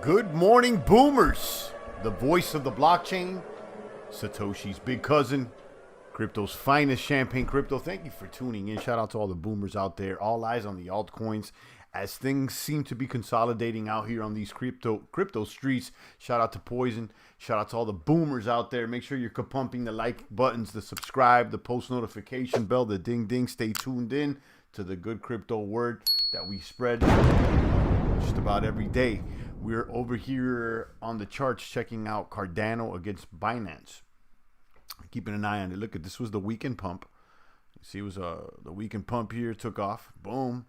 Good morning, boomers. The voice of the blockchain, Satoshi's big cousin, crypto's finest champagne crypto. Thank you for tuning in. Shout out to all the boomers out there. All eyes on the altcoins as things seem to be consolidating out here on these crypto streets. Shout out to Poison. Shout out to all the boomers out there. Make sure you're pumping the like buttons, the subscribe, the post notification bell, the ding ding. Stay tuned in to the good crypto word that we spread just about every day. We're over here on the charts checking out Cardano against Binance. Keeping an eye on it. Look at this, was the weekend pump. You see, it was the weekend pump here, took off, boom,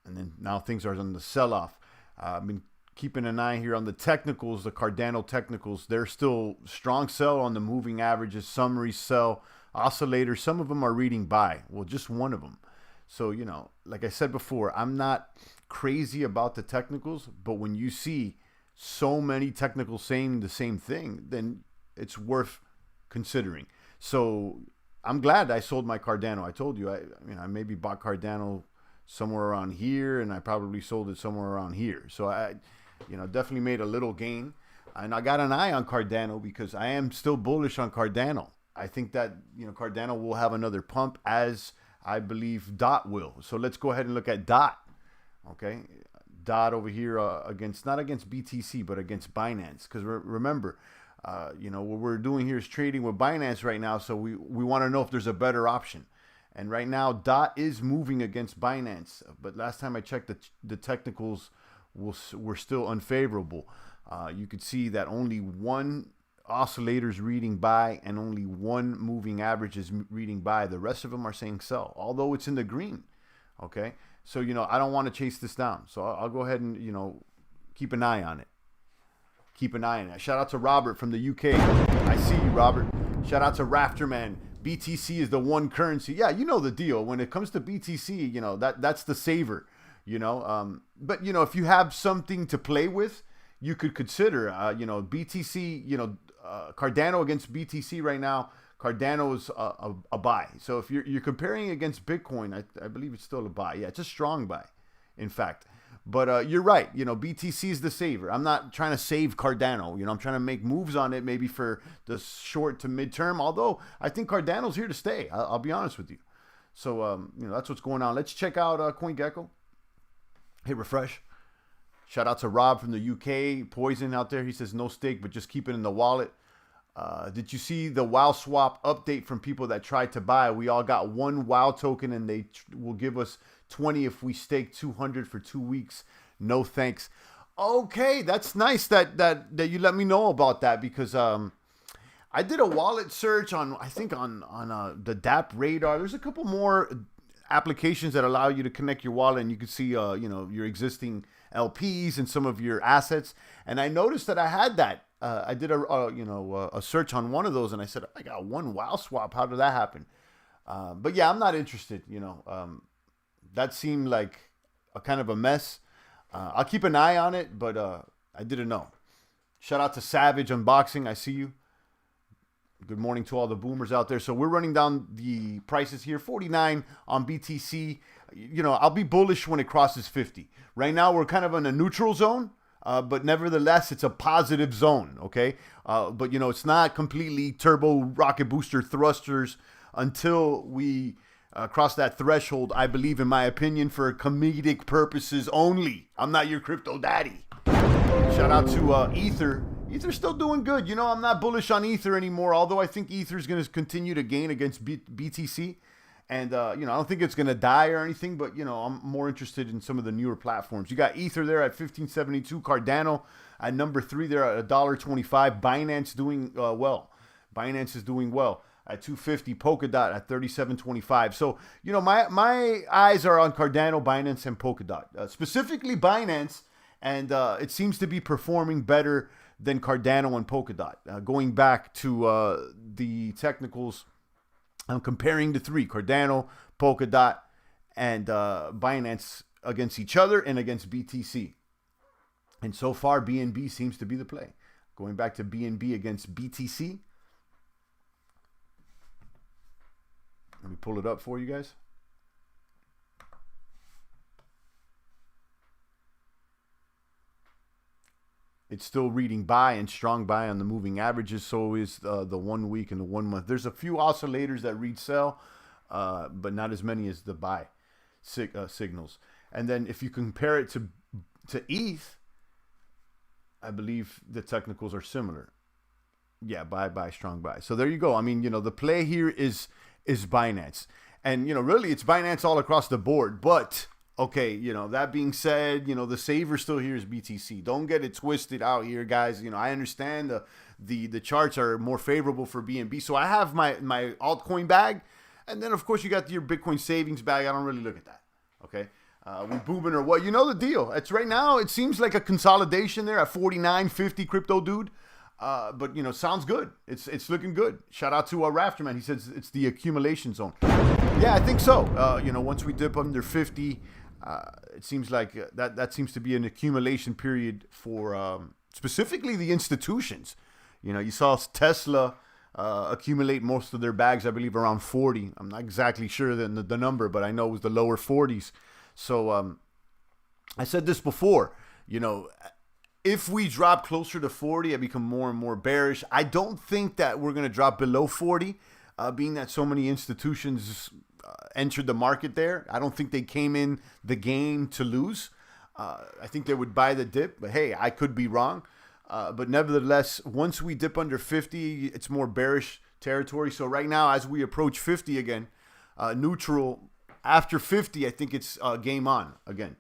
and then now things are on the sell-off. I've been keeping an eye here on the technicals, the Cardano technicals. They're still strong sell on the moving averages, summary sell, oscillators. Some of them are reading buy. Well, just one of them. So, you know, like I said before, I'm not crazy about the technicals, but when you see so many technicals saying the same thing, then it's worth considering. So I'm glad I sold my Cardano. I told you, I maybe bought Cardano somewhere around here, and I probably sold it somewhere around here. So I, definitely made a little gain. And I got an eye on Cardano because I am still bullish on Cardano. I think that, Cardano will have another pump, as I believe DOT will. So let's go ahead and look at DOT. Okay, DOT over here not against BTC, but against Binance. Because remember, what we're doing here is trading with Binance right now. So we want to know if there's a better option. And right now, DOT is moving against Binance. But last time I checked, the technicals were still unfavorable. You could see that only one oscillator is reading buy and only one moving average is reading buy. The rest of them are saying sell, although it's in the green. Okay, so I don't want to chase this down, so I'll go ahead and keep an eye on it. Keep an eye on it. Shout out to Robert from the UK. I see you, Robert. Shout out to Rafterman. BTC is the one currency. Yeah, you know the deal. When it comes to BTC, that's the saver. But if you have something to play with, you could consider BTC. Cardano against BTC right now. Cardano is a buy. So if you're comparing against Bitcoin, I believe it's still a buy. Yeah, it's a strong buy, in fact. But you're right. BTC is the saver. I'm not trying to save Cardano. I'm trying to make moves on it maybe for the short to midterm. Although I think Cardano's here to stay. I'll be honest with you. So that's what's going on. Let's check out CoinGecko. Hit refresh. Shout out to Rob from the UK. Poison out there. He says no stake, but just keep it in the wallet. Did you see the WOW swap update from people that tried to buy? We all got one WOW token, and they will give us 20 if we stake 200 for 2 weeks. No thanks. Okay, that's nice that you let me know about that, because I did a wallet search on the DApp Radar. There's a couple more applications that allow you to connect your wallet, and you can see your existing LPs and some of your assets. And I noticed that I had that. I did a search on one of those, and I said, I got one WOW swap. How did that happen? But yeah, I'm not interested. That seemed like a kind of a mess. I'll keep an eye on it, but I didn't know. Shout out to Savage Unboxing. I see you. Good morning to all the boomers out there. So we're running down the prices here. 49 on BTC. I'll be bullish when it crosses 50. Right now, we're kind of in a neutral zone. But nevertheless, it's a positive zone, okay? But, it's not completely turbo rocket booster thrusters until we cross that threshold, I believe, in my opinion, for comedic purposes only. I'm not your crypto daddy. Shout out to Ether. Ether's still doing good. I'm not bullish on Ether anymore, although I think Ether's going to continue to gain against BTC. And, I don't think it's going to die or anything, but, I'm more interested in some of the newer platforms. You got Ether there at 1572, Cardano at number 3 there at $1.25. Binance doing well. Binance is doing well at 250. Polkadot at 37.25. So, my eyes are on Cardano, Binance, and Polkadot. Specifically Binance, and it seems to be performing better than Cardano and Polkadot. Going back to the technicals, I'm comparing the three, Cardano, Polkadot, and Binance against each other and against BTC. And so far, BNB seems to be the play. Going back to BNB against BTC. Let me pull it up for you guys. It's still reading buy and strong buy on the moving averages. So is the 1 week and the 1 month. There's a few oscillators that read sell, but not as many as the buy signals. And then if you compare it to ETH, I believe the technicals are similar. Yeah, buy, strong buy. So there you go. I mean, the play here is Binance. And, really it's Binance all across the board. But, okay, that being said, the saver still here is BTC. Don't get it twisted out here, guys. I understand the charts are more favorable for BNB. So I have my altcoin bag. And then, of course, you got your Bitcoin savings bag. I don't really look at that. Okay. We booming or what? You know the deal. It's right now, it seems like a consolidation there at 49.50 crypto dude. But sounds good. It's looking good. Shout out to Rafterman. He says it's the accumulation zone. Yeah, I think so. Once we dip under 50, it seems like that seems to be an accumulation period for specifically the institutions. You saw Tesla accumulate most of their bags, I believe, around 40. I'm not exactly sure the number, but I know it was the lower 40s. So I said this before, if we drop closer to 40, I become more and more bearish. I don't think that we're going to drop below 40, being that so many institutions entered the market there. I don't think they came in the game to lose. I think they would buy the dip, but hey, I could be wrong. But nevertheless, once we dip under 50, it's more bearish territory. So right now, as we approach 50 again, neutral. After 50, I think it's game on again.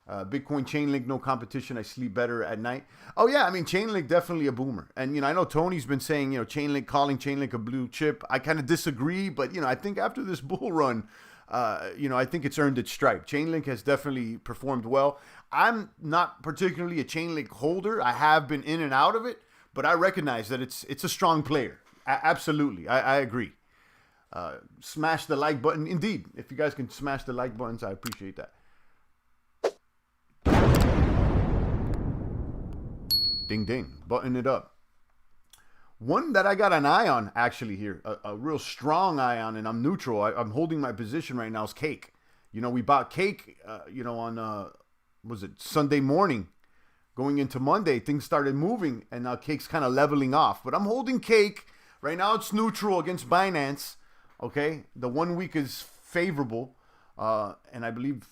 Bitcoin Chainlink, no competition. I sleep better at night. Oh, yeah. I mean, Chainlink, definitely a boomer. And, I know Tony's been saying, Chainlink, calling Chainlink a blue chip. I kind of disagree. But, I think after this bull run, I think it's earned its stripe. Chainlink has definitely performed well. I'm not particularly a Chainlink holder. I have been in and out of it. But I recognize that it's a strong player. Absolutely. I agree. Smash the like button. Indeed, if you guys can smash the like buttons, I appreciate that. Ding, ding. Button it up. One that I got an eye on, actually, here, a real strong eye on, and I'm neutral. I'm holding my position right now, is Cake. We bought Cake, on, was it Sunday morning? Going into Monday, things started moving, and now Cake's kind of leveling off. But I'm holding Cake. Right now, it's neutral against Binance. Okay, the 1 week is favorable, and I believe,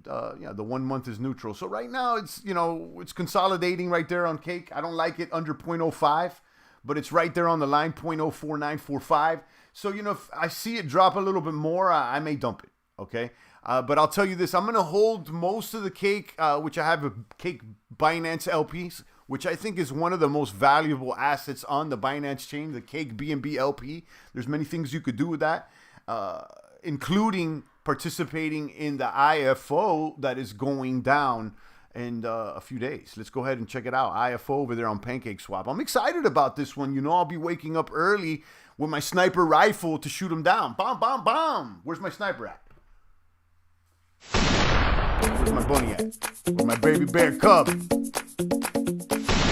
the 1 month is neutral. So right now it's, it's consolidating right there on Cake. I don't like it under 0.05, but it's right there on the line, 0.04945. So, if I see it drop a little bit more, I may dump it. Okay, but I'll tell you this, I'm going to hold most of the Cake, which I have a Cake Binance LPs, which I think is one of the most valuable assets on the Binance chain, the Cake BNB LP. There's many things you could do with that, including participating in the IFO that is going down in a few days. Let's go ahead and check it out. IFO over there on PancakeSwap. I'm excited about this one. I'll be waking up early with my sniper rifle to shoot them down. Bomb, bomb, bomb. Where's my sniper at? Where's my bunny at? Where's my baby bear cub?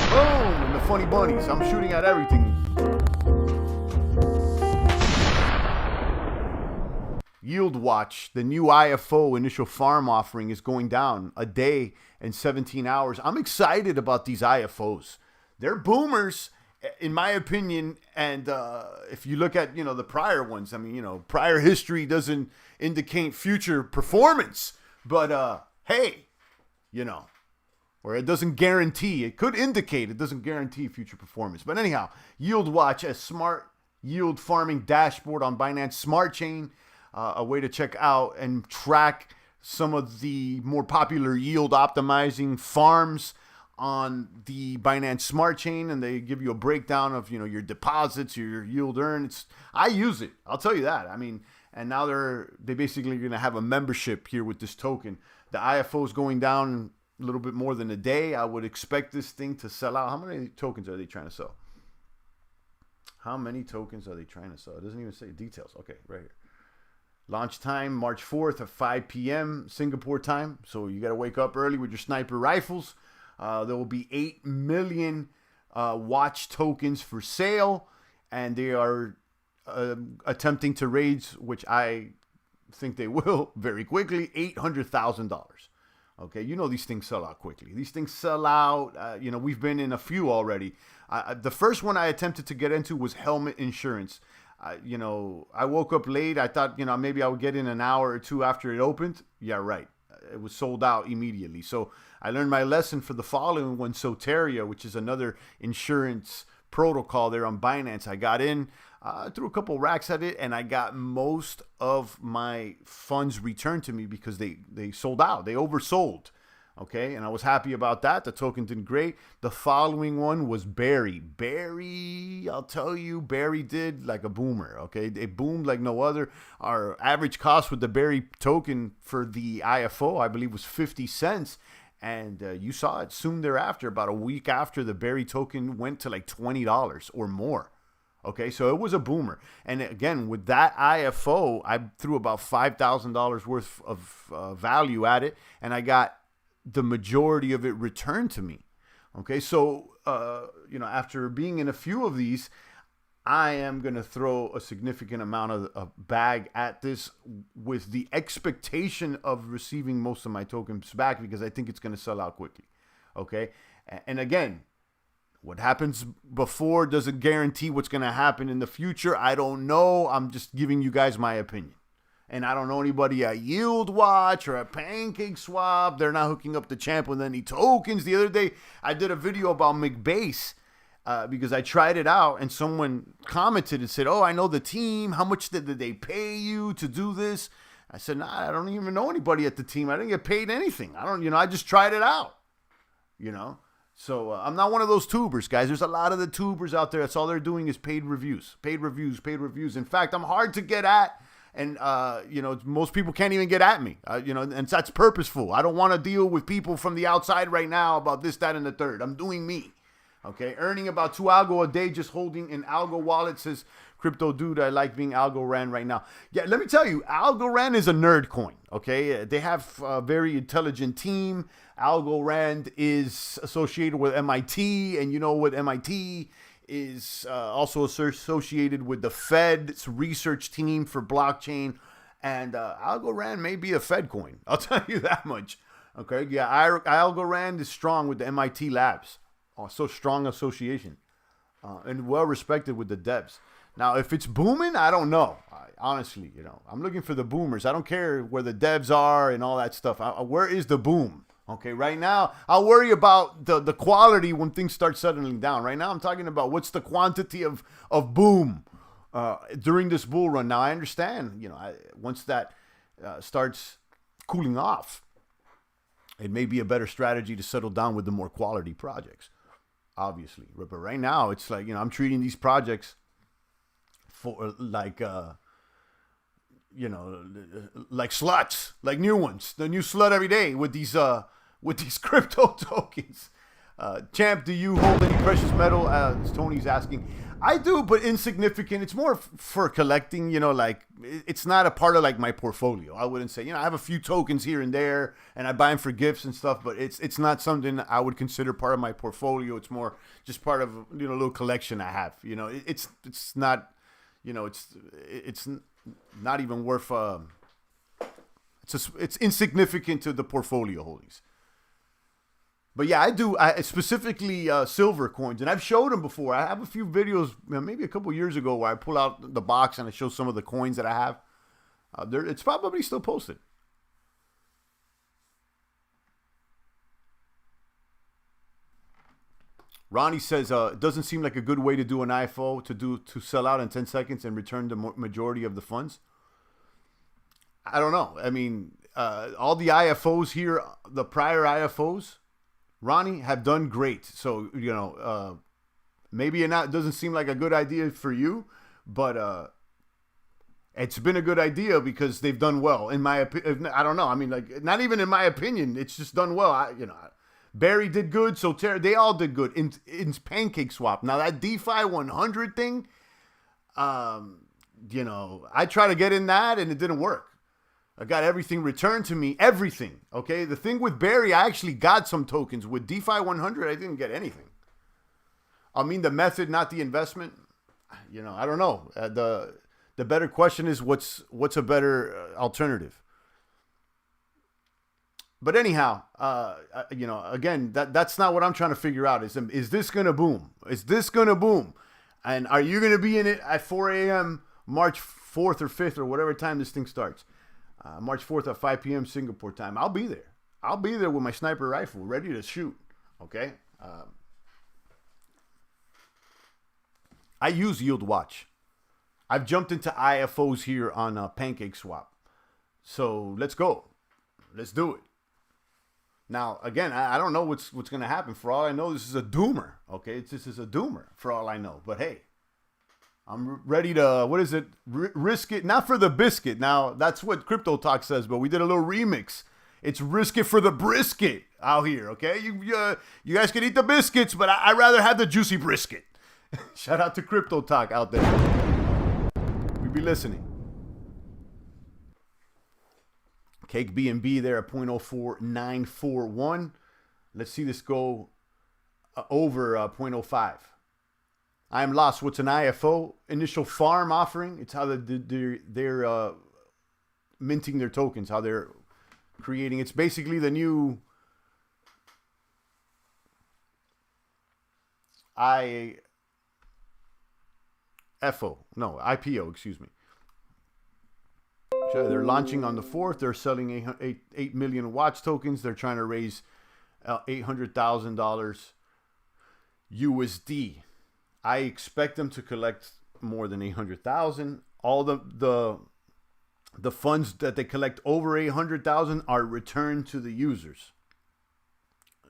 Boom! And the funny bunnies. I'm shooting at everything. Yield Watch, the new IFO initial farm offering, is going down a day and 17 hours. I'm excited about these IFOs. They're boomers, in my opinion. And if you look at, the prior ones, I mean, prior history doesn't indicate future performance. But, hey, or it doesn't guarantee. It could indicate. It doesn't guarantee future performance. But anyhow, Yield Watch, a smart yield farming dashboard on Binance Smart Chain, a way to check out and track some of the more popular yield optimizing farms on the Binance Smart Chain, and they give you a breakdown of your deposits, your yield earned. I use it. I'll tell you that. I mean, and now they basically going to have a membership here with this token. The IFO is going down a little bit more than a day. I would expect this thing to sell out. How many tokens are they trying to sell? How many tokens are they trying to sell? It doesn't even say details. Okay, right here. Launch time, March 4th at 5 p.m. Singapore time. So you got to wake up early with your sniper rifles. There will be 8 million watch tokens for sale. And they are attempting to raise, which I think they will very quickly, $800,000. Okay, you know these things sell out quickly. These things sell out. We've been in a few already. The first one I attempted to get into was helmet insurance. I woke up late. I thought, maybe I would get in an hour or two after it opened. Yeah, right. It was sold out immediately. So I learned my lesson for the following one, Soteria, which is another insurance protocol there on Binance. I got in, threw a couple racks at it, and I got most of my funds returned to me because they sold out. They oversold. Okay, and I was happy about that. The token did great. The following one was Barry. Barry, I'll tell you, Barry did like a boomer. Okay, it boomed like no other. Our average cost with the Barry token for the IFO, I believe, was 50 cents. And you saw it soon thereafter, about a week after the Barry token went to like $20 or more. Okay, so it was a boomer. And again, with that IFO, I threw about $5,000 worth of value at it, and I got the majority of it returned to me. Okay, so after being in a few of these, I am going to throw a significant amount of a bag at this with the expectation of receiving most of my tokens back because I think it's going to sell out quickly. Okay, and again, what happens before doesn't guarantee what's going to happen in the future. I don't know. I'm just giving you guys my opinion. And I don't know anybody at Yield Watch or at Pancake Swap. They're not hooking up the champ with any tokens. The other day, I did a video about McBase because I tried it out. And someone commented and said, oh, I know the team. How much did they pay you to do this? I said, nah, I don't even know anybody at the team. I didn't get paid anything. I just tried it out. So I'm not one of those tubers, guys. There's a lot of the tubers out there. That's all they're doing is paid reviews. In fact, I'm hard to get at. And, most people can't even get at me, and that's purposeful. I don't want to deal with people from the outside right now about this, that, and the third. I'm doing me, okay? Earning about 2 algo a day just holding an algo wallet, says Crypto Dude. I like being Algorand right now. Yeah, let me tell you, Algorand is a nerd coin, okay? They have a very intelligent team. Algorand is associated with MIT, and you know what MIT is also associated with the Fed's research team for blockchain, and Algorand may be a Fed coin. I'll tell you that much. Okay, yeah, Algorand is strong with the MIT labs. So strong association, and well respected with the devs. Now, if it's booming, I don't know. Honestly, I'm looking for the boomers. I don't care where the devs are and all that stuff. Where is the boom? Okay, right now, I'll worry about the quality when things start settling down. Right now, I'm talking about what's the quantity of boom during this bull run. Now, I understand, once that starts cooling off, it may be a better strategy to settle down with the more quality projects, obviously. But right now, it's like, I'm treating these projects for like sluts, like new ones. The new slut every day with these crypto tokens. Champ, do you hold any precious metal? As Tony's asking. I do, but insignificant. It's more for collecting, it's not a part of like my portfolio. I wouldn't say, I have a few tokens here and there and I buy them for gifts and stuff, but it's not something I would consider part of my portfolio. It's more just part of, a little collection I have. It's not, it's not even worth, it's insignificant to the portfolio holdings. But yeah, I specifically silver coins, and I've showed them before. I have a few videos, maybe a couple years ago, where I pull out the box and I show some of the coins that I have. It's probably still posted. Ronnie says, it doesn't seem like a good way to do an IFO to sell out in 10 seconds and return the majority of the funds. I don't know. I mean, all the IFOs here, the prior IFOs, Ronnie, have done great. So, maybe it doesn't seem like a good idea for you, but it's been a good idea because they've done well. In my opinion, I don't know. I mean, like, not even in my opinion, it's just done well. Barry did good, so they all did good in Pancake Swap. Now that DeFi 100 thing, I tried to get in that and it didn't work. I got everything returned to me, everything. Okay, the thing with Barry, I actually got some tokens. With DeFi 100, I didn't get anything. I mean, the method, not the investment. I don't know. The better question is what's a better alternative? But anyhow, again, that's not what I'm trying to figure out. Is this gonna boom? Is this gonna boom? And are you gonna be in it at 4 a.m. March 4th or 5th or whatever time this thing starts? March 4th at 5 p.m. Singapore time. I'll be there. I'll be there with my sniper rifle, ready to shoot. Okay. I use Yield Watch. I've jumped into IFOs here on PancakeSwap. So let's go. Let's do it. Now, again, I don't know what's going to happen. For all I know, this is a doomer. Okay, this is a doomer for all I know. But hey, I'm ready to, what is it? Risk it, not for the biscuit. Now, that's what Crypto Talk says, but we did a little remix. It's risk it for the brisket out here, okay? You guys can eat the biscuits, but I'd rather have the juicy brisket. Shout out to Crypto Talk out there. We be listening. Cake B&B there at 0.04941. Let's see this go over 0.05. I am lost. What's an IFO? Initial farm offering. It's how they're minting their tokens, how they're creating. It's basically the new IPO, excuse me. They're launching on the 4th. They're selling 8 million watch tokens. They're trying to raise $800,000 USD. I expect them to collect more than 800,000. All the funds that they collect over 800,000 are returned to the users,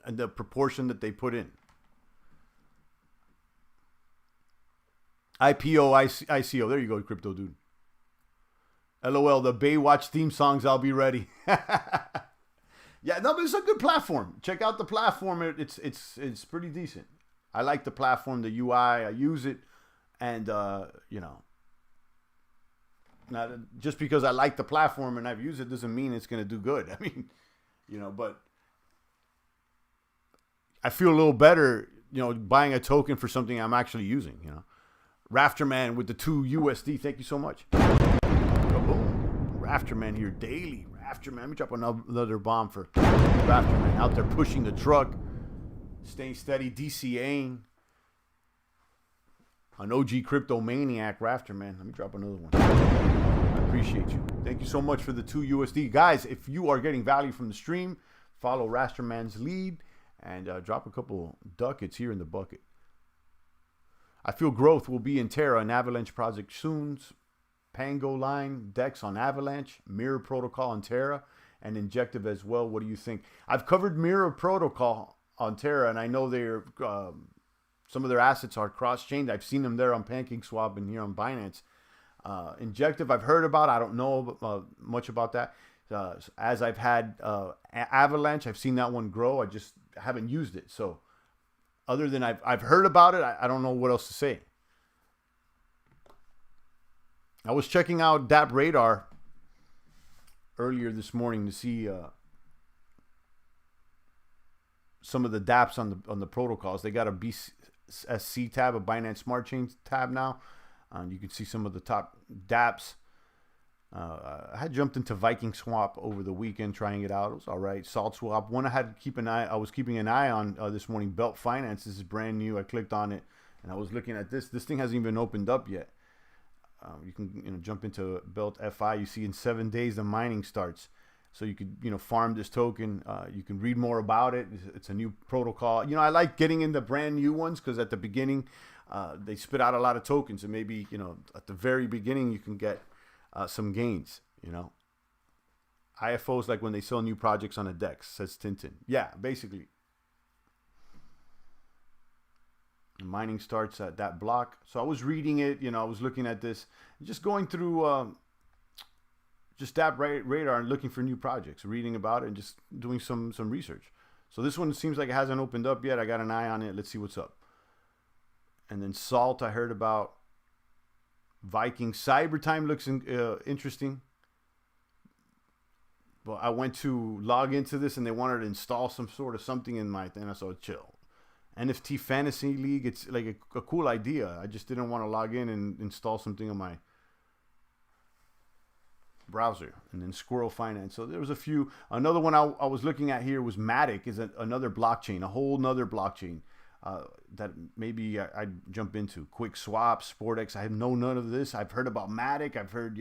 and the proportion that they put in. ICO. There you go, crypto dude. LOL, the Baywatch theme songs, I'll be ready. Yeah, no, but it's a good platform. Check out the platform. It's pretty decent. I like the platform, the UI. I use it, and not just because I like the platform and I've used it doesn't mean it's going to do good. I mean, but I feel a little better, buying a token for something I'm actually using. Rafterman with the 2 USD. Thank you so much. Rafterman here daily. Rafterman. Let me drop another bomb for Rafterman out there pushing the truck, staying steady, DCAing. An OG crypto maniac, Rafterman. Let me drop another one. I appreciate you. Thank you so much for the 2 USD. Guys, if you are getting value from the stream, follow Rafterman's lead and drop a couple ducats here in the bucket. I feel growth will be in Terra, an Avalanche project soon. Pango line, DEX on Avalanche, Mirror Protocol on Terra, and Injective as well. What do you think? I've covered Mirror Protocol on Terra, and I know they're some of their assets are cross-chained. I've seen them there on PancakeSwap and here on Binance. Injective, I've heard about. I don't know much about that. As I've had Avalanche, I've seen that one grow. I just haven't used it. So other than I've heard about it, I don't know what else to say. I was checking out DApp Radar earlier this morning to see some of the DApps on the protocols. They got a BSC tab, a Binance Smart Chain tab now. You can see some of the top DApps. I had jumped into Viking Swap over the weekend trying it out. It was all right. Salt Swap. One I was keeping an eye on this morning. Belt Finance. This is brand new. I clicked on it and I was looking at this. This thing hasn't even opened up yet. You can jump into Belt FI. You see in 7 days the mining starts, so you could farm this token. You can read more about it. It's a new protocol. I like getting into brand new ones because at the beginning they spit out a lot of tokens, and maybe at the very beginning you can get some gains. IFOs like when they sell new projects on a DEX, says Tintin. Yeah, basically. Mining starts at that block. So I was reading it, I was looking at this, just going through just DApp Radar and looking for new projects, reading about it and just doing some research. So this one seems like it hasn't opened up yet. I got an eye on it. Let's see what's up. And then Salt, I heard about. Viking Cybertime looks interesting. But I went to log into this and they wanted to install some sort of something in my thing. I said, chill. NFT Fantasy League, it's like a cool idea. I just didn't want to log in and install something on my browser, and then Squirrel Finance. So there was a few. Another one I was looking at here was Matic, is another blockchain, a whole nother blockchain that maybe I'd jump into. Quick Swap, SportX. I know none of this. I've heard about Matic. I've heard,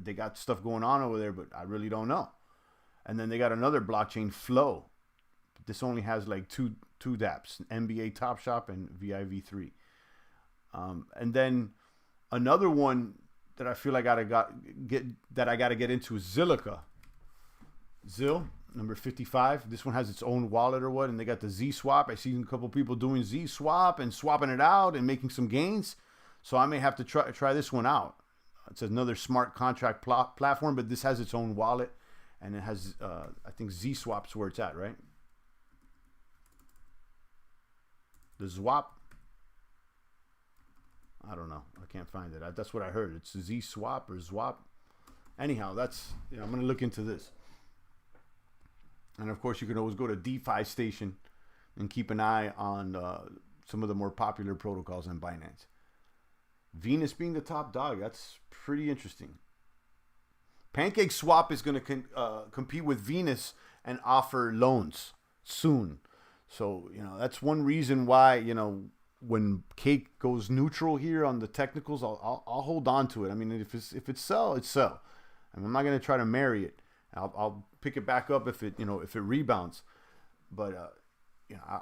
they got stuff going on over there, but I really don't know. And then they got another blockchain, Flow. This only has like two dApps, NBA Top Shop and VIV3. And then another one that I feel like I got to get into is Zilliqa. Zill, number 55. This one has its own wallet or what, and they got the Z Swap. I seen a couple people doing Z Swap and swapping it out and making some gains. So I may have to try this one out. It's another smart contract platform, but this has its own wallet, and it has I think Z Swap's where it's at, right? The Zwap. I don't know. I can't find it. That's what I heard. It's Z Swap or Zwap. Anyhow, I'm going to look into this. And of course, you can always go to DeFi Station and keep an eye on some of the more popular protocols on Binance. Venus being the top dog. That's pretty interesting. Pancake Swap is going to compete with Venus and offer loans soon. So, that's one reason why, when Cake goes neutral here on the technicals, I'll hold on to it. I mean, if it's sell, it's sell. I mean, I'm not going to try to marry it. I'll pick it back up if it rebounds. But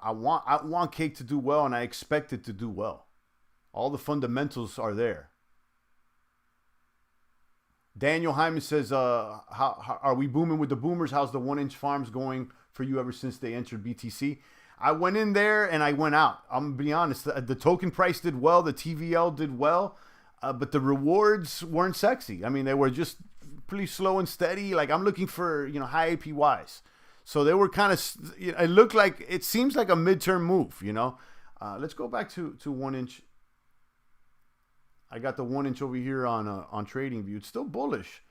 I want Cake to do well, and I expect it to do well. All the fundamentals are there. Daniel Hyman says, how are we booming with the boomers? How's the 1-inch farms going for you ever since they entered BTC? I went in there and I went out. I'm going to be honest. The token price did well. The TVL did well. But the rewards weren't sexy. I mean, they were just pretty slow and steady. Like, I'm looking for, high APYs. So they were kind of, it seems like a midterm move, Let's go back to 1-inch. I got the 1-inch over here on TradingView. It's still bullish.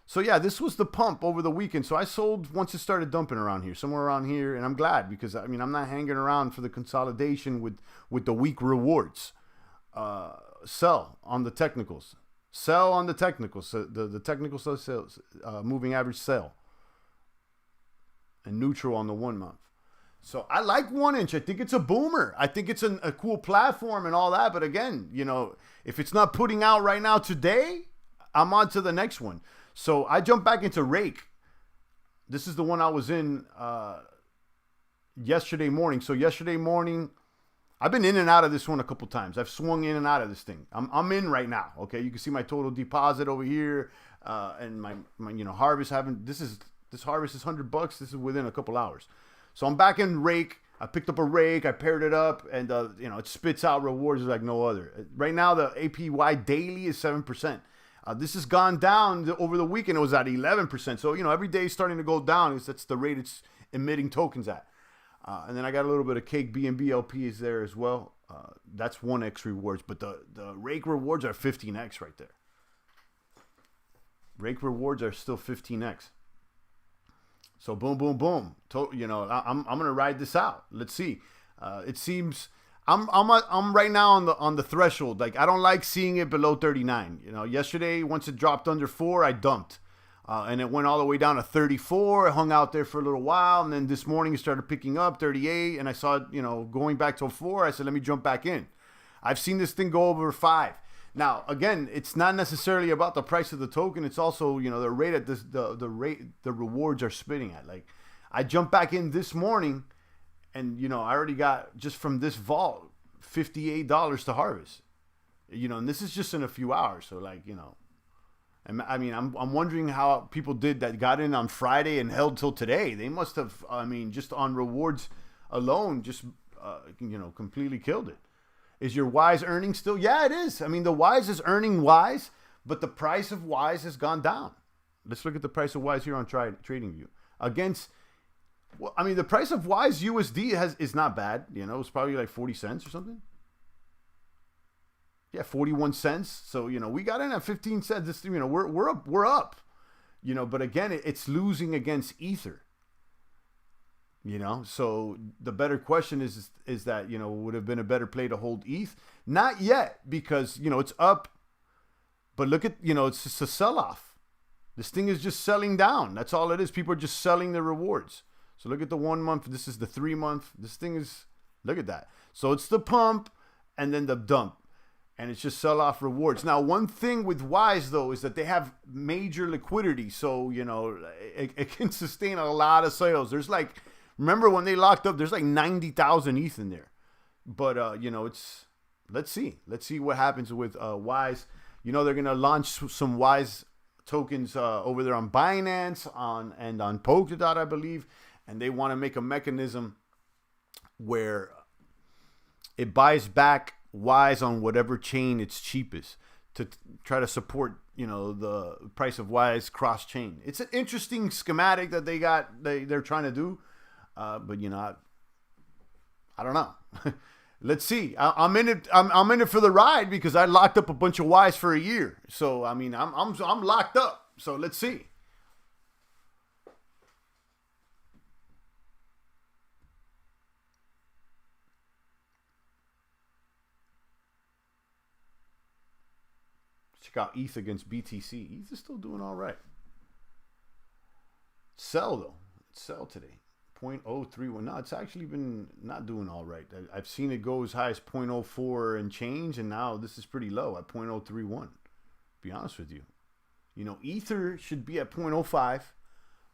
So yeah, this was the pump over the weekend. So I sold once it started dumping around here, somewhere around here, and I'm glad because I'm not hanging around for the consolidation with the weak rewards. Sell on the technicals. Sell on the technicals. So the technical sales, moving average sell, and neutral on the 1 month. So I like 1-inch. I think it's a boomer. I think it's a cool platform and all that. But again, if it's not putting out right now today, I'm on to the next one. So I jumped back into Rake. This is the one I was in yesterday morning. So yesterday morning, I've been in and out of this one a couple times. I've swung in and out of this thing. I'm in right now. Okay, you can see my total deposit over here, and my harvest. This harvest is $100. This is within a couple hours. So I'm back in Rake. I picked up a Rake. I paired it up, and it spits out rewards like no other. Right now, the APY daily is 7%. This has gone down over the weekend. It was at 11%. So, every day is starting to go down. That's the rate it's emitting tokens at. And then I got a little bit of Cake BNB LPs there as well. That's 1x rewards. But the Rake rewards are 15x right there. Rake rewards are still 15x. So boom, boom, boom. I'm gonna ride this out. Let's see. It seems I'm right now on the threshold. Like, I don't like seeing it below 39. Yesterday once it dropped under 4, I dumped, and it went all the way down to 34. I hung out there for a little while, and then this morning it started picking up 38, and I saw it going back to 4. I said, let me jump back in. I've seen this thing go over 5. Now, again, it's not necessarily about the price of the token. It's also, the rate at this, the rate the rewards are spitting at. Like, I jumped back in this morning, and I already got, just from this vault, $58 to harvest. And this is just in a few hours. So, and I'm wondering how people did that got in on Friday and held till today. They must have, just on rewards alone, just completely killed it. Is your Wise earning still? Yeah, it is. The Wise is earning Wise, but the price of Wise has gone down. Let's look at the price of Wise here on TradingView. The price of Wise USD is not bad. It's probably like 40 cents or something. Yeah, 41 cents. So, we got in at 15 cents. This, we're up. But again, it's losing against Ether. So the better question is that, would have been a better play to hold ETH? Not yet, because, it's up. But look at, it's just a sell-off. This thing is just selling down. That's all it is. People are just selling their rewards. So look at the 1 month. This is the 3 month. This thing is, look at that. So it's the pump and then the dump. And it's just sell off rewards. Now, one thing with Wise, though, is that they have major liquidity. So, you know, it can sustain a lot of sales. There's like, remember when they locked up, there's like 90,000 ETH in there. But, you know, let's see. Let's see what happens with Wise. You know, they're going to launch some Wise tokens over there on Binance and on Polkadot, I believe. And they want to make a mechanism where it buys back Wise on whatever chain it's cheapest to try to support, you know, the price of Wise cross chain. It's an interesting schematic that they're trying to do, but you know, I don't know. Let's see. I'm in it. I'm in it for the ride because I locked up a bunch of Wise for a year. So I mean, I'm locked up. So let's see. Check out ETH against BTC. ETH is still doing all right. Sell though. Sell today. 0.031. No, it's actually been not doing all right. I've seen it go as high as 0.04 and change, and now this is pretty low at 0.031. Be honest with you. You know, Ether should be at 0.05,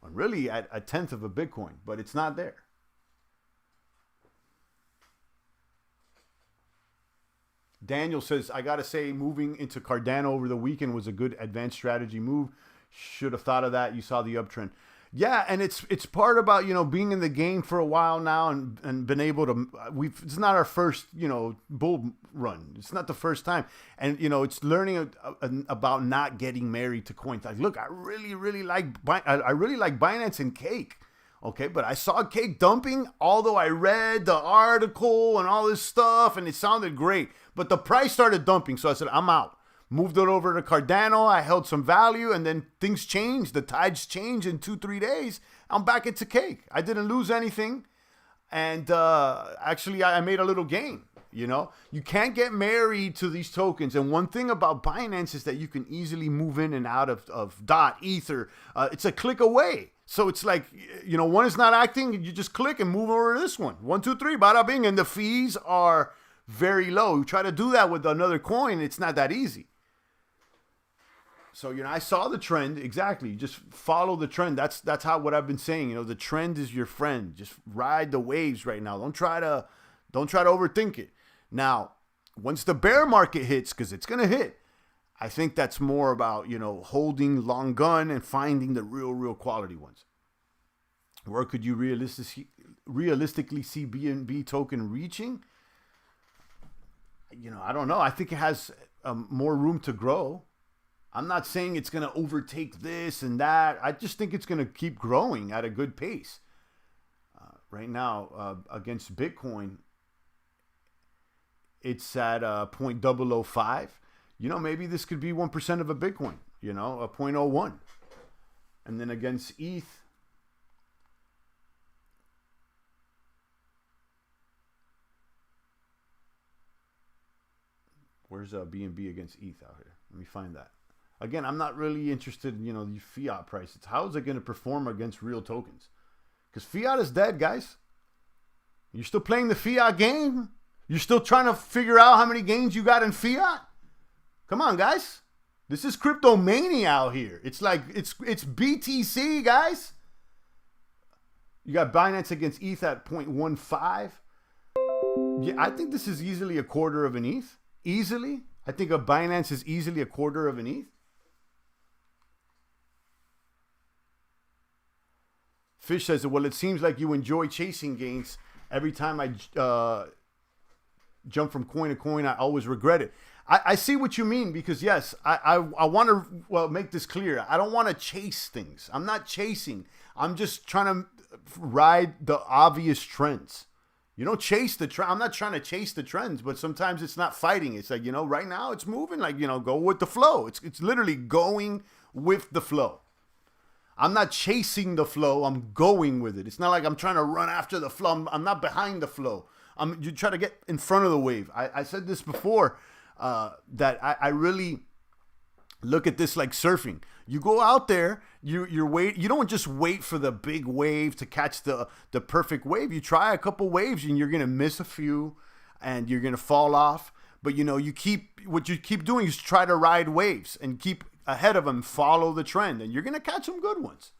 or really at a tenth of a Bitcoin, but it's not there. Daniel says, I got to say, moving into Cardano over the weekend was a good advanced strategy move. Should have thought of that. You saw the uptrend. Yeah, and it's part about, you know, being in the game for a while now and been able to, it's not our first, you know, bull run. It's not the first time. And, you know, it's learning about not getting married to coins. Like, look, I really like Binance and Cake. Okay, but I saw Cake dumping, although I read the article and all this stuff, and it sounded great. But the price started dumping, so I said, I'm out. Moved it over to Cardano. I held some value, and then things changed. The tides changed in 2-3 days. I'm back into Cake. I didn't lose anything, and actually, I made a little gain. You know, you can't get married to these tokens. And one thing about Binance is that you can easily move in and out of DOT, Ether. It's a click away. So it's like, you know, one is not acting, you just click and move over to this one. 1, 2, 3, bada bing. And the fees are very low. You try to do that with another coin, it's not that easy. So, you know, I saw the trend. Exactly. You just follow the trend. That's how what I've been saying. You know, the trend is your friend. Just ride the waves right now. Don't try to overthink it. Now, once the bear market hits, because it's going to hit, I think that's more about, you know, holding long gun and finding the real quality ones. Where could you realistically see BNB token reaching? You know, I don't know. I think it has more room to grow. I'm not saying it's going to overtake this and that. I just think it's going to keep growing at a good pace. Right now, against Bitcoin, it's at 0.005. You know, maybe this could be 1% of a Bitcoin, you know, a 0.01. And then against ETH, where's BNB against ETH out here? Let me find that. Again, I'm not really interested in, you know, the fiat prices. How is it going to perform against real tokens? Because fiat is dead, guys. You're still playing the fiat game? You're still trying to figure out how many gains you got in fiat? Come on, guys. This is cryptomania out here. It's like, it's BTC, guys. You got Binance against ETH at 0.15. Yeah, I think this is easily a quarter of an ETH. Easily. I think a Binance is easily a quarter of an ETH. Fish says, well, it seems like you enjoy chasing gains. Every time I jump from coin to coin, I always regret it. I see what you mean, because yes, I want to make this clear. I don't want to chase things. I'm not chasing. I'm just trying to ride the obvious trends. You don't chase the trend. I'm not trying to chase the trends, but sometimes it's not fighting. It's like, you know, right now it's moving, like, you know, go with the flow. It's literally going with the flow. I'm not chasing the flow. I'm going with it. It's not like I'm trying to run after the flow. I'm not behind the flow. You try to get in front of the wave. I said this before, that I really Look at this like surfing. You go out there, you don't just wait for the big wave to catch the perfect wave. You try a couple waves and you're gonna miss a few and you're gonna fall off. But you keep doing is try to ride waves and keep ahead of them, follow the trend, and you're gonna catch some good ones.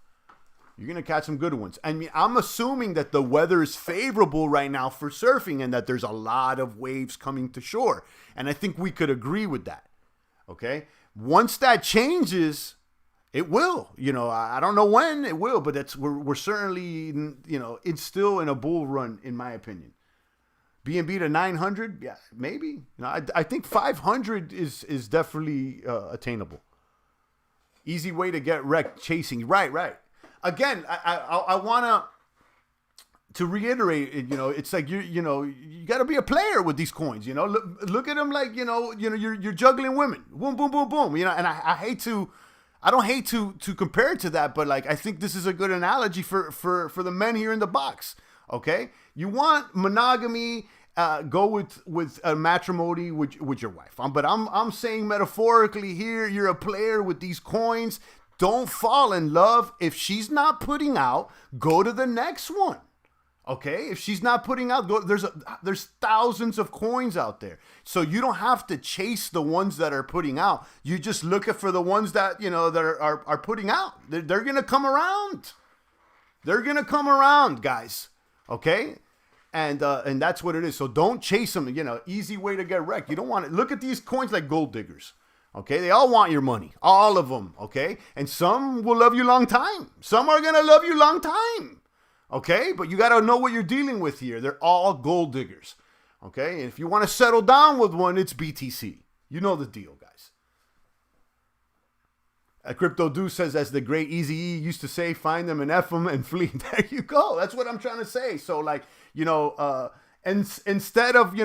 I mean, I'm assuming that the weather is favorable right now for surfing and that there's a lot of waves coming to shore. And I think we could agree with that. Okay? Once that changes, it will. I don't know when it will, but we're certainly, it's still in a bull run, in my opinion. BNB to 900, yeah, maybe. I think 500 is definitely attainable. Easy way to get wrecked chasing. Right. Again, I want to reiterate, it's like you got to be a player with these coins. Look at them like you're juggling women. Boom, boom, boom, boom. And I don't hate to compare it to that, but like I think this is a good analogy for the men here in the box. Okay, you want monogamy. Go with a matrimony with your wife. But I'm saying metaphorically here, you're a player with these coins. Don't fall in love. If she's not putting out, go to the next one. Okay? If she's not putting out, there's thousands of coins out there. So you don't have to chase the ones that are putting out. You just look for the ones that, that are putting out. They're going to come around. They're going to come around, guys. Okay? And that's what it is. So don't chase them. Easy way to get wrecked. You don't want to look at these coins like gold diggers. Okay, they all want your money, all of them. Okay, and some will love you long time. Some are gonna love you long time. Okay, but you gotta know what you're dealing with here. They're all gold diggers. Okay, and if you want to settle down with one, it's BTC. You know the deal, guys. Crypto Do says, as the great Easy E used to say, find them and F them and flee. There you go. That's what I'm trying to say. So like, and instead of,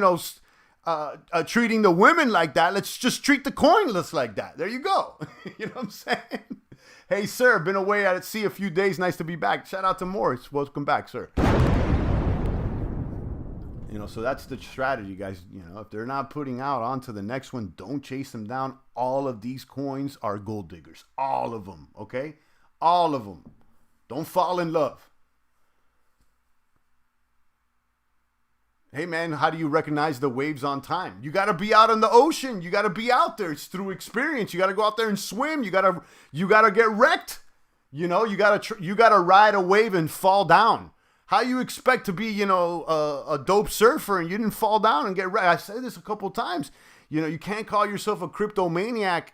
treating the women like that, let's just treat the coinless like that. There you go. You know what I'm saying? Hey, sir, been away at sea a few days. Nice to be back. Shout out to Morris. Welcome back, sir. So that's the strategy, guys. If they're not putting out onto the next one, don't chase them down. All of these coins are gold diggers. All of them, okay? All of them. Don't fall in love. Hey, man, how do you recognize the waves on time? You got to be out in the ocean. You got to be out there. It's through experience. You got to go out there and swim. You got to get wrecked. You got to ride a wave and fall down. How you expect to be, a dope surfer and you didn't fall down and get wrecked? I said this a couple times. You can't call yourself a cryptomaniac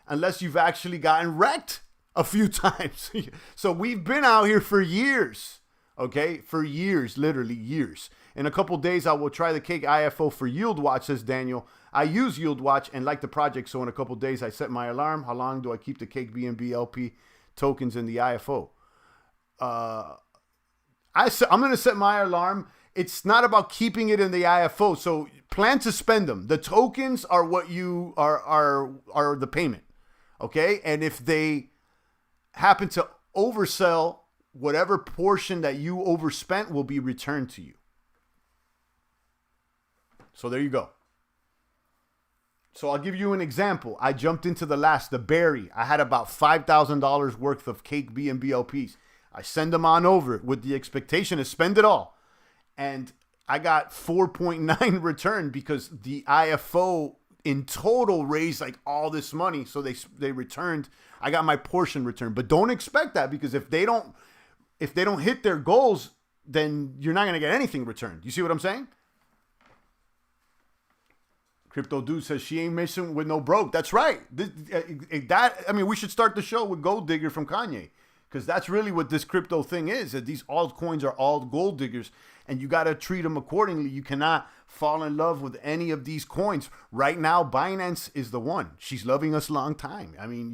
unless you've actually gotten wrecked a few times. So we've been out here for years. Okay, for years, literally years. In a couple days, I will try the Cake IFO for Yield Watch, says Daniel. I use Yield Watch and like the project, so in a couple days, I set my alarm. How long do I keep the Cake BNB LP tokens in the IFO? I'm going to set my alarm. It's not about keeping it in the IFO, so plan to spend them. The tokens are what you are the payment, okay? And if they happen to oversell, whatever portion that you overspent will be returned to you. So there you go. So I'll give you an example. I jumped into the berry. I had about $5,000 worth of Cake BNB LPs. I send them on over with the expectation to spend it all. And I got 4.9 return because the IFO in total raised like all this money. So they returned. I got my portion returned. But don't expect that, because if they don't hit their goals, then you're not going to get anything returned. You see what I'm saying? Crypto Dude says she ain't missing with no broke. That's right. We should start the show with Gold Digger from Kanye, because that's really what this crypto thing is. That these altcoins are all gold diggers, and you got to treat them accordingly. You cannot fall in love with any of these coins. Right now, Binance is the one. She's loving us long time. I mean,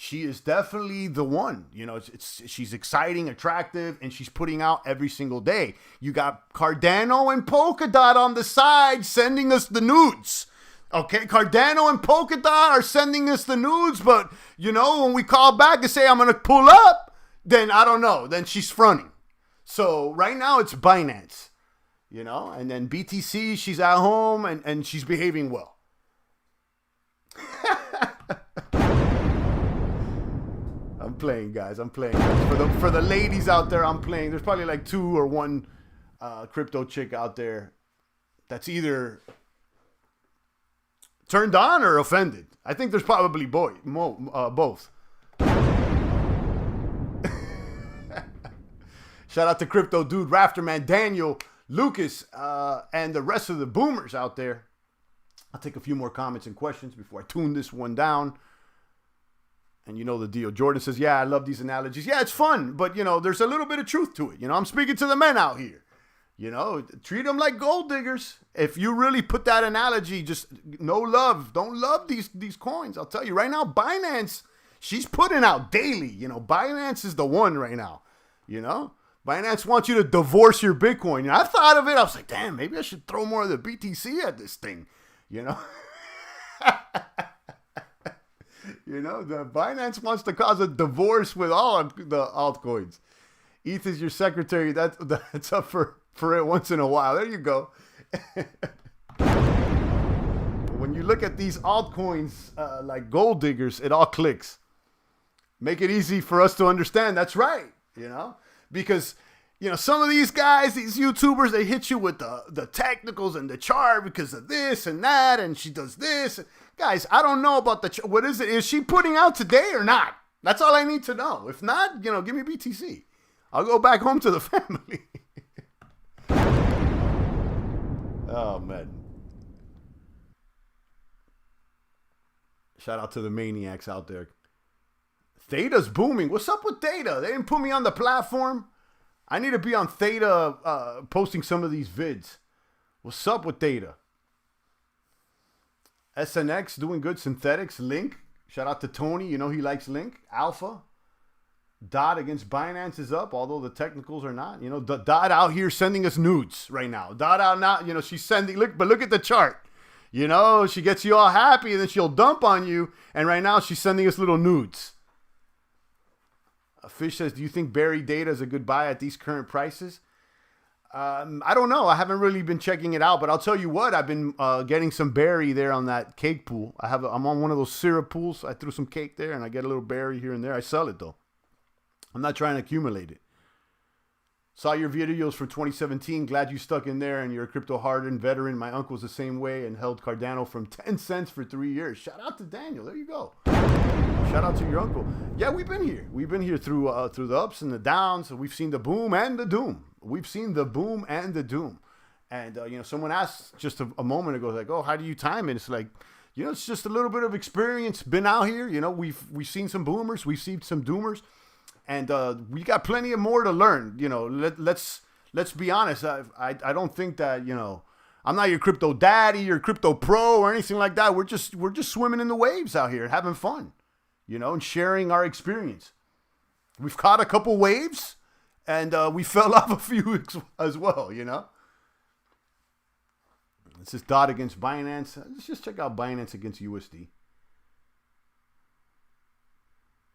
she is definitely the one. She's exciting, attractive, and she's putting out every single day. You got Cardano and Polkadot on the side sending us the nudes. Okay, Cardano and Polkadot are sending us the nudes, but, when we call back and say, I'm going to pull up, then I don't know. Then she's fronting. So right now it's Binance, and then BTC, she's at home and she's behaving well. playing, guys. I'm playing. For the ladies out there, I'm playing. There's probably like 2 or 1 crypto chick out there that's either turned on or offended. I think there's probably both. Shout out to Crypto Dude, Rafterman, Daniel, Lucas, and the rest of the boomers out there. I'll take a few more comments and questions before I tune this one down. And you know the deal. Jordan says, yeah, I love these analogies. Yeah, it's fun, but, you know, there's a little bit of truth to it. You know, I'm speaking to the men out here. You know, treat them like gold diggers. If you really put that analogy, just no love. Don't love these coins. I'll tell you right now, Binance, she's putting out daily. You know, Binance is the one right now. You know, Binance wants you to divorce your Bitcoin. And I thought of it. I was like, damn, maybe I should throw more of the BTC at this thing. You know, you know, the Binance wants to cause a divorce with all the altcoins. ETH is your secretary. That's up for it once in a while. There you go. When you look at these altcoins like gold diggers, it all clicks. Make it easy for us to understand. That's right. You know, because, you know, some of these guys, these YouTubers, they hit you with the technicals and the chart because of this and that, and she does this. Guys, I don't know about the what is it? Is she putting out today or not? That's all I need to know. If not, you know, give me BTC. I'll go back home to the family. Oh, man. Shout out to the maniacs out there. Theta's booming. What's up with Theta? They didn't put me on the platform. I need to be on Theta posting some of these vids. What's up with Theta? SNX doing good. Synthetics. Link. Shout out to Tony. You know he likes Link. Alpha. Dot against Binance is up, although the technicals are not. You know, Dot out here sending us nudes right now. Dot out now. You know, she's sending. Look at the chart. You know, she gets you all happy and then she'll dump on you. And right now she's sending us little nudes. Fish says, do you think Berry Data is a good buy at these current prices? I don't know. I haven't really been checking it out, but I'll tell you what. I've been getting some berry there on that cake pool. I'm on one of those syrup pools. I threw some cake there, and I get a little berry here and there. I sell it, though. I'm not trying to accumulate it. Saw your videos for 2017. Glad you stuck in there, and you're a crypto-hardened veteran. My uncle's the same way and held Cardano from 10 cents for 3 years. Shout out to Daniel. There you go. Shout out to your uncle. Yeah, we've been here. We've been here through the ups and the downs. We've seen the boom and the doom. We've seen the boom and the doom. And, you know, someone asked just a moment ago, like, oh, how do you time it? It's like, you know, it's just a little bit of experience. Been out here. You know, we've seen some boomers. We've seen some doomers. And we got plenty of more to learn. You know, let's be honest. I don't think that, you know, I'm not your crypto daddy or crypto pro or anything like that. We're just swimming in the waves out here, having fun, you know, and sharing our experience. We've caught a couple waves, and we fell off a few as well, you know. This is Dot against Binance. Let's just check out Binance against USD,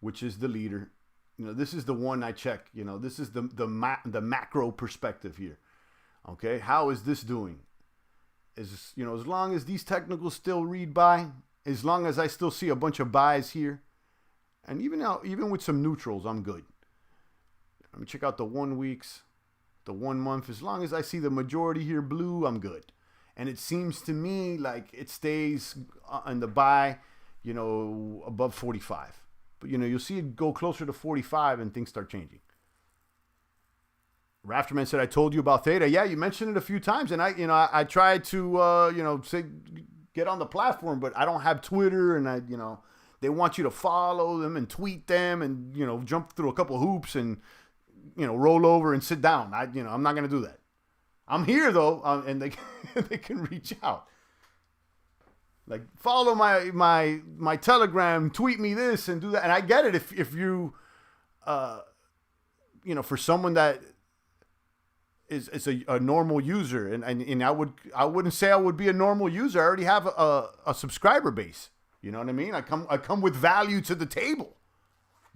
which is the leader. You know, this is the one I check. You know, this is the macro perspective here. Okay, how is this doing? You know, as long as these technicals still read buy, as long as I still see a bunch of buys here, and even with some neutrals, I'm good. Let me check out the 1 weeks, the 1 month. As long as I see the majority here blue, I'm good. And it seems to me like it stays on the buy, you know, above 45. But, you know, you'll see it go closer to 45 and things start changing. Rafterman said, I told you about Theta. Yeah, you mentioned it a few times. And I tried to, say, get on the platform, but I don't have Twitter. And, they want you to follow them and tweet them and, jump through a couple hoops and, roll over and sit down. I'm not going to do that. I'm here, though, and they can reach out. Like, follow my Telegram, tweet me this and do that. And I get it if you, for someone that is a normal user. And I wouldn't say I would be a normal user. I already have a subscriber base. You know what I mean? I come with value to the table.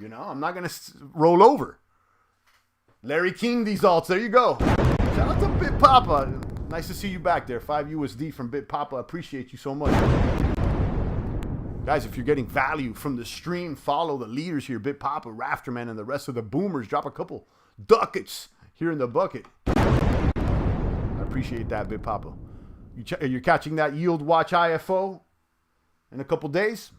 I'm not going to roll over. Larry King, these alts. There you go. Shout out to Bit Papa. Nice to see you back there. 5 USD from Bit Papa. Appreciate you so much. Guys, if you're getting value from the stream, follow the leaders here, Bit Papa, Rafterman, and the rest of the boomers. Drop a couple ducats here in the bucket. I appreciate that, Bit Papa. You're catching that Yield Watch IFO in a couple days?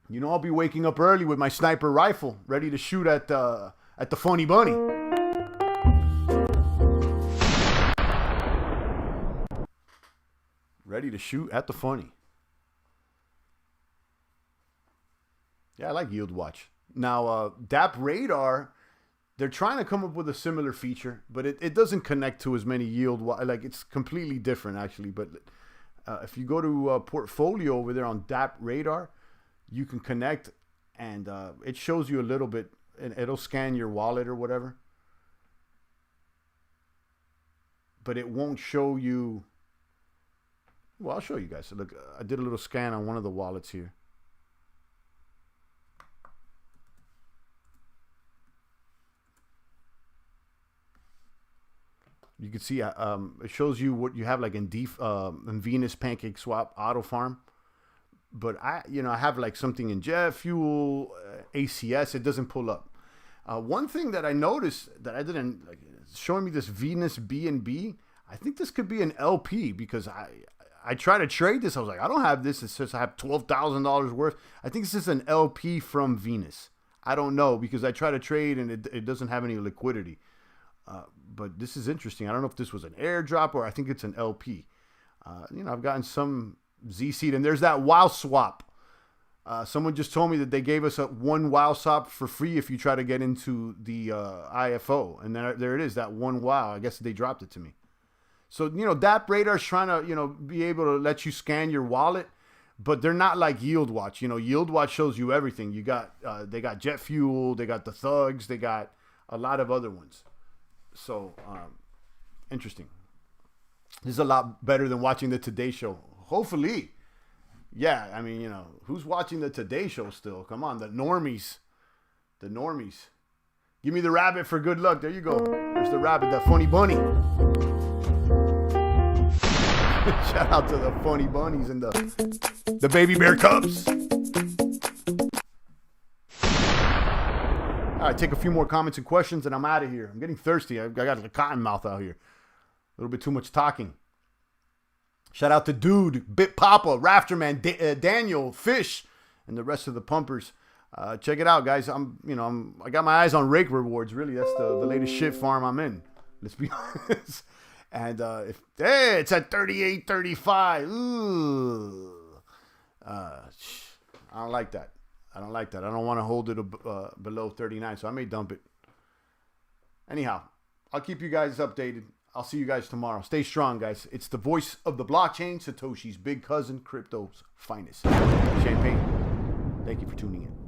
You know I'll be waking up early with my sniper rifle, ready to shoot at the funny bunny. Ready to shoot at the funny. Yeah, I like Yield Watch. Now, DAP Radar, they're trying to come up with a similar feature, but it doesn't connect to as many Yield Watch. Like, it's completely different, actually. But if you go to Portfolio over there on DAP Radar, you can connect, and it shows you a little bit, and it'll scan your wallet or whatever. But it won't show you... Well, I'll show you guys. So look, I did a little scan on one of the wallets here. You can see it shows you what you have like in Venus, Pancake Swap, Auto Farm. But I have like something in Jet Fuel, ACS. It doesn't pull up. One thing that I noticed that I didn't like, showing me this Venus BNB. I think this could be an LP because I tried to trade this. I was like, I don't have this. It says I have $12,000 worth. I think this is an LP from Venus. I don't know because I try to trade and it doesn't have any liquidity. But this is interesting. I don't know if this was an airdrop or I think it's an LP. I've gotten some Z-Seed, and there's that WOW swap. Someone just told me that they gave us one WOW swap for free if you try to get into the IFO. And then there it is, that one WOW. I guess they dropped it to me. So, DAP Radar's trying to, be able to let you scan your wallet, but they're not like Yield Watch. Yield Watch shows you everything. They got Jet Fuel, they got the Thugs, they got a lot of other ones. So, interesting. This is a lot better than watching the Today Show. Hopefully. Yeah, I mean, who's watching the Today Show still? Come on, the normies. The normies. Give me the rabbit for good luck. There you go. There's the rabbit, that funny bunny. Shout out to the funny bunnies and the baby bear cubs. All right, take a few more comments and questions, and I'm out of here. I'm getting thirsty. I got a cotton mouth out here. A little bit too much talking. Shout out to Dude, Bit Papa, Rafterman, Daniel, Fish, and the rest of the pumpers. Check it out, guys. I got my eyes on rake rewards. Really, that's the latest shit farm I'm in. Let's be honest. And it's at 38.35. Ooh. I don't like that. I don't want to hold it below 39, so I may dump it. Anyhow, I'll keep you guys updated. I'll see you guys tomorrow. Stay strong, guys. It's the voice of the blockchain, Satoshi's big cousin, crypto's finest. Champagne. Thank you for tuning in.